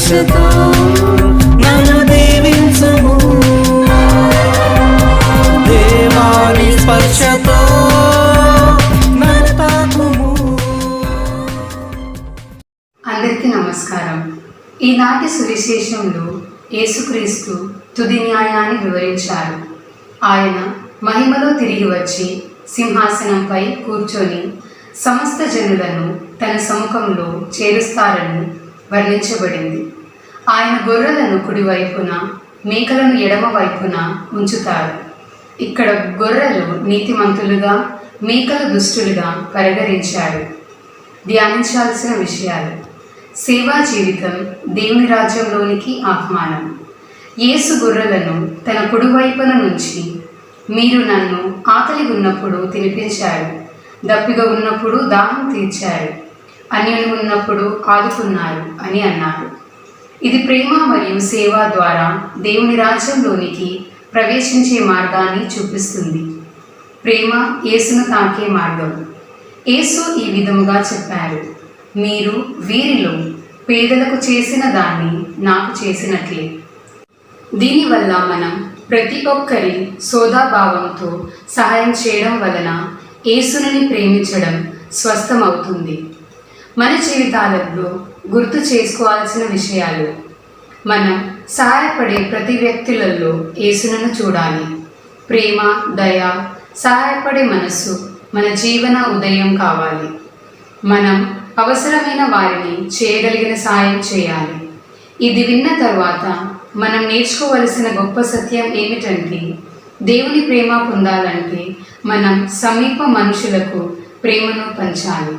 స్పర్శతో నన్ను దీవించుము, దేవాని స్పర్శతో నన్ను తాకుము. అందరికీ నమస్కారం. ఈనాటి సువిశేషంలో యేసుక్రీస్తు తుది న్యాయాన్ని వివరించారు. ఆయన మహిమలో తిరిగి వచ్చి సింహాసనంపై కూర్చొని సమస్త జనులను తన సముఖంలో చేరుస్తారని వర్ణించబడింది. ఆయన గొర్రెలను కుడివైపున, మేకలను ఎడమ వైపున ఉంచుతారు. ఇక్కడ గొర్రెలు నీతిమంతులుగా, మేకలు దుష్టులుగా పరిగణించాడు. ధ్యానించాల్సిన విషయాలు: సేవా జీవితం దేవుని రాజ్యంలోనికి ఆహ్వానం. యేసు గొర్రెలను తన కుడివైపున నుంచి మీరు నన్ను ఆకలి ఉన్నప్పుడు తినిపించారు, దప్పిగా ఉన్నప్పుడు దాహం తీర్చారు, అన్యులు ఉన్నప్పుడు ఆదుకున్నారు అని అన్నారు. ఇది ప్రేమ మరియు సేవ ద్వారా దేవుని రాజ్యంలోనికి ప్రవేశించే మార్గాన్ని చూపిస్తుంది. ప్రేమ యేసును తాకే మార్గం. యేసు ఈ విధముగా చెప్పారు: మీరు వీరిలో పేదలకు చేసిన దాన్ని నాకు చేసినట్లే. దీనివల్ల మనం ప్రతి ఒక్కరి సోదాభావంతో సహాయం చేయడం వలన యేసుని ప్రేమించడం స్వస్థమవుతుంది. మన జీవితాలలో గుర్తు చేసుకోవాల్సిన విషయాలు: మనం సహాయపడే ప్రతి వ్యక్తులలో యేసును చూడాలి. ప్రేమ, దయ, సహాయపడే మనస్సు మన జీవన ఉదయం కావాలి. మనం అవసరమైన వారిని చేయగలిగిన సాయం చేయాలి. ఇది విన్న తర్వాత మనం నేర్చుకోవలసిన గొప్ప సత్యం ఏమిటంటే, దేవుని ప్రేమ పొందాలంటే మనం సమీప మనుషులకు ప్రేమను పంచాలి.